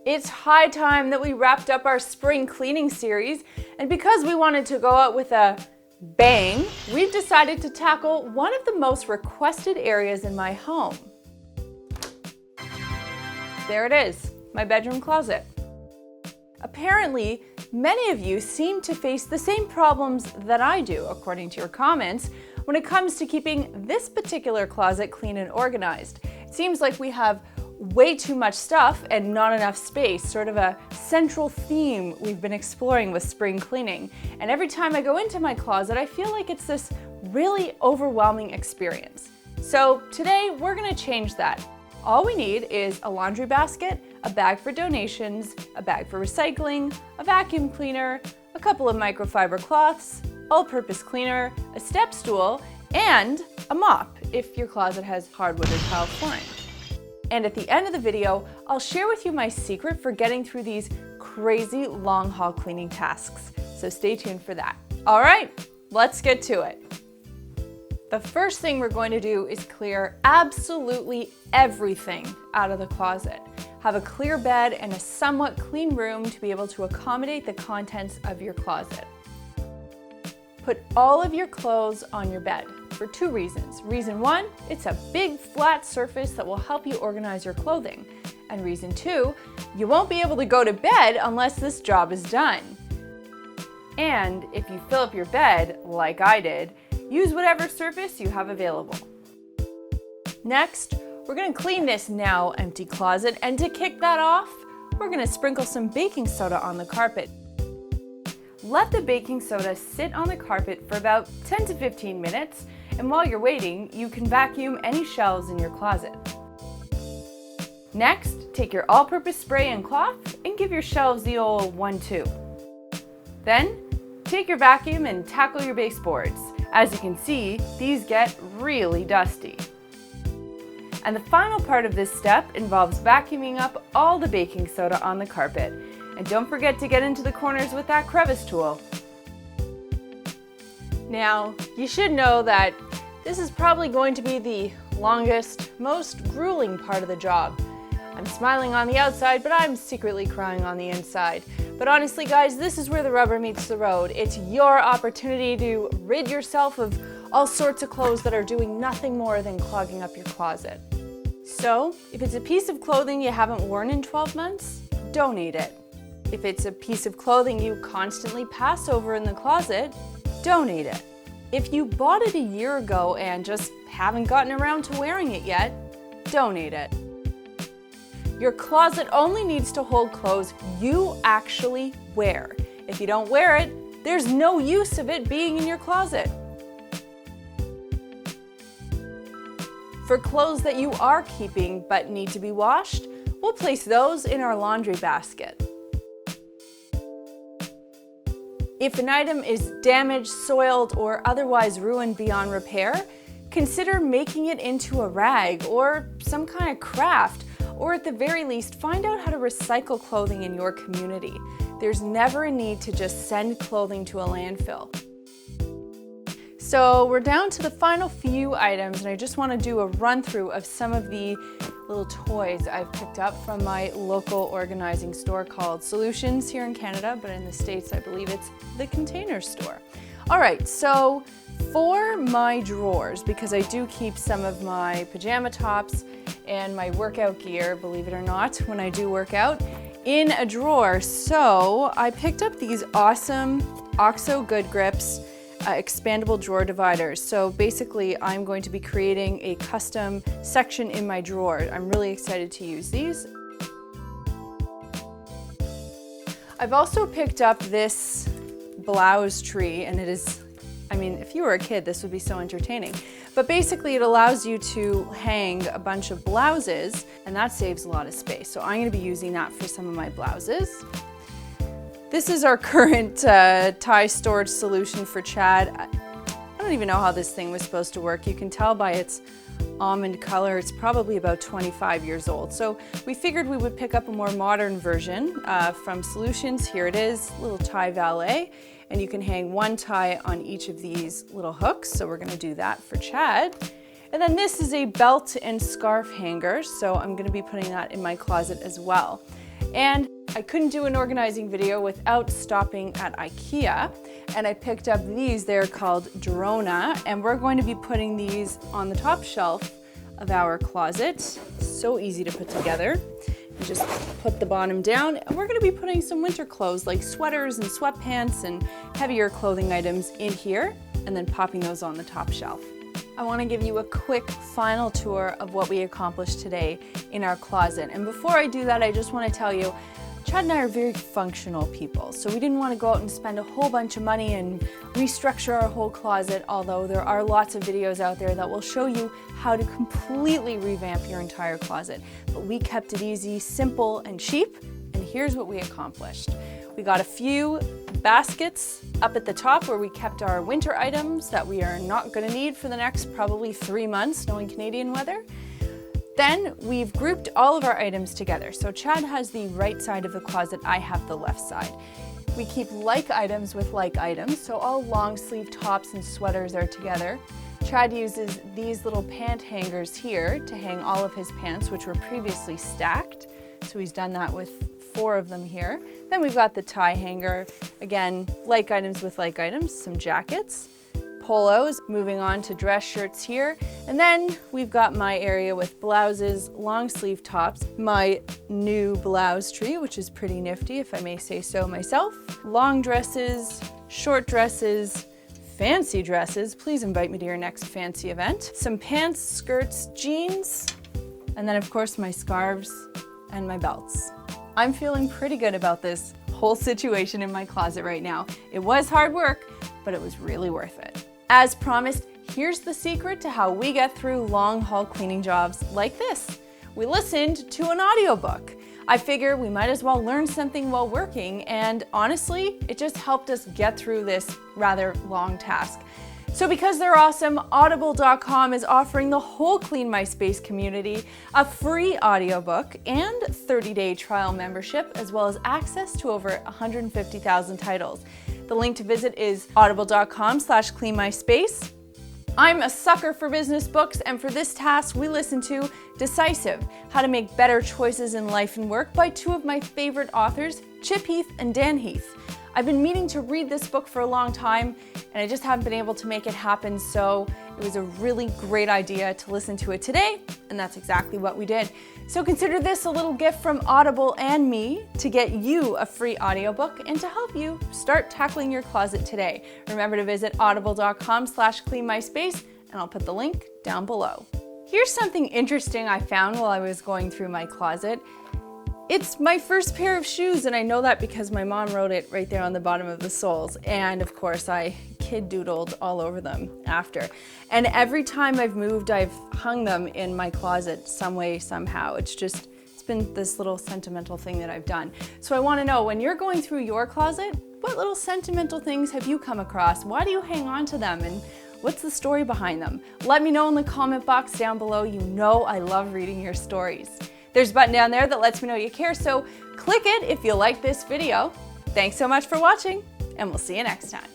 It's high time that we wrapped up our spring cleaning series, and because we wanted to go out with a bang, we've decided to tackle one of the most requested areas in my home. There it is, my bedroom closet. Apparently, many of you seem to face the same problems that I do, according to your comments, when it comes to keeping this particular closet clean and organized. It seems like we have way too much stuff and not enough space, sort of a central theme we've been exploring with spring cleaning. And every time I go into my closet, I feel like it's this really overwhelming experience. So today we're gonna change that. All we need is a laundry basket, a bag for donations, a bag for recycling, a vacuum cleaner, a couple of microfiber cloths, all-purpose cleaner, a step stool, and a mop if your closet has hardwood or tile flooring. And at the end of the video, I'll share with you my secret for getting through these crazy long haul cleaning tasks. So stay tuned for that. All right, let's get to it. The first thing we're going to do is clear absolutely everything out of the closet. Have a clear bed and a somewhat clean room to be able to accommodate the contents of your closet. Put all of your clothes on your bed for two reasons. Reason one, it's a big flat surface that will help you organize your clothing. And reason two, you won't be able to go to bed unless this job is done. And if you fill up your bed, like I did, use whatever surface you have available. Next, we're gonna clean this now empty closet, and to kick that off, we're gonna sprinkle some baking soda on the carpet. Let the baking soda sit on the carpet for about 10 to 15 minutes, and while you're waiting, you can vacuum any shelves in your closet. Next, take your all-purpose spray and cloth and give your shelves the old 1-2. Then, take your vacuum and tackle your baseboards. As you can see, these get really dusty. And the final part of this step involves vacuuming up all the baking soda on the carpet. And don't forget to get into the corners with that crevice tool. Now, you should know that this is probably going to be the longest, most grueling part of the job. I'm smiling on the outside, but I'm secretly crying on the inside. But honestly, guys, this is where the rubber meets the road. It's your opportunity to rid yourself of all sorts of clothes that are doing nothing more than clogging up your closet. So, if it's a piece of clothing you haven't worn in 12 months, donate it. If it's a piece of clothing you constantly pass over in the closet, donate it. If you bought it a year ago and just haven't gotten around to wearing it yet, donate it. Your closet only needs to hold clothes you actually wear. If you don't wear it, there's no use of it being in your closet. For clothes that you are keeping but need to be washed, we'll place those in our laundry basket. If an item is damaged, soiled, or otherwise ruined beyond repair, consider making it into a rag or some kind of craft, or at the very least, find out how to recycle clothing in your community. There's never a need to just send clothing to a landfill. So we're down to the final few items, and I just want to do a run through of some of the little toys I've picked up from my local organizing store called Solutions here in Canada, but in the States I believe it's the Container Store. All right, so for my drawers, because I do keep some of my pajama tops and my workout gear, believe it or not, when I do work out, in a drawer. So I picked up these awesome OXO Good Grips expandable drawer dividers. So basically I'm going to be creating a custom section in my drawer. I'm really excited to use these. I've also picked up this blouse tree, and it is, I mean, if you were a kid, this would be so entertaining. But basically it allows you to hang a bunch of blouses, and that saves a lot of space. So I'm gonna be using that for some of my blouses. This is our current tie storage solution for Chad. I don't even know how this thing was supposed to work. You can tell by its almond color, it's probably about 25 years old. So we figured we would pick up a more modern version from Solutions. Here it is, little tie Valet. And you can hang one tie on each of these little hooks. So we're gonna do that for Chad. And then this is a belt and scarf hanger. So I'm gonna be putting that in my closet as well. And I couldn't do an organizing video without stopping at IKEA, and I picked up these. They're called Drona, and we're going to be putting these on the top shelf of our closet. So easy to put together. You just put the bottom down, and we're going to be putting some winter clothes like sweaters and sweatpants and heavier clothing items in here, and then popping those on the top shelf. I want to give you a quick final tour of what we accomplished today in our closet. And before I do that, I just want to tell you, Chad and I are very functional people, so we didn't want to go out and spend a whole bunch of money and restructure our whole closet, although there are lots of videos out there that will show you how to completely revamp your entire closet. But we kept it easy, simple, and cheap, and here's what we accomplished. We got a few baskets up at the top where we kept our winter items that we are not going to need for the next probably 3 months, knowing Canadian weather. Then we've grouped all of our items together. So Chad has the right side of the closet, I have the left side. We keep like items with like items, so all long sleeve tops and sweaters are together. Chad uses these little pant hangers here to hang all of his pants, which were previously stacked. So he's done that with 4 of them here. Then we've got the tie hanger, again, like items with like items, some jackets, polos, moving on to dress shirts here. And then we've got my area with blouses, long sleeve tops, my new blouse tree, which is pretty nifty, if I may say so myself, long dresses, short dresses, fancy dresses. Please invite me to your next fancy event. Some pants, skirts, jeans, and then of course my scarves and my belts. I'm feeling pretty good about this whole situation in my closet right now. It was hard work, but it was really worth it. As promised, here's the secret to how we get through long haul cleaning jobs like this. We listened to an audiobook. I figure we might as well learn something while working, and honestly, it just helped us get through this rather long task. So because they're awesome, Audible.com is offering the whole Clean My Space community a free audiobook and 30-day trial membership, as well as access to over 150,000 titles. The link to visit is audible.com/cleanmyspace. I'm a sucker for business books, and for this task, we listened to Decisive, How to Make Better Choices in Life and Work by 2 of my favorite authors, Chip Heath and Dan Heath. I've been meaning to read this book for a long time, and I just haven't been able to make it happen, so it was a really great idea to listen to it today, and that's exactly what we did. So consider this a little gift from Audible and me to get you a free audiobook and to help you start tackling your closet today. Remember to visit audible.com/cleanmyspace, and I'll put the link down below. Here's something interesting I found while I was going through my closet. It's my first pair of shoes, and I know that because my mom wrote it right there on the bottom of the soles. And of course, I kid doodled all over them after. And every time I've moved, I've hung them in my closet some way, somehow. It's been this little sentimental thing that I've done. So I want to know, when you're going through your closet, what little sentimental things have you come across? Why do you hang on to them? And what's the story behind them? Let me know in the comment box down below. You know I love reading your stories. There's a button down there that lets me know you care, so click it if you like this video. Thanks so much for watching, and we'll see you next time.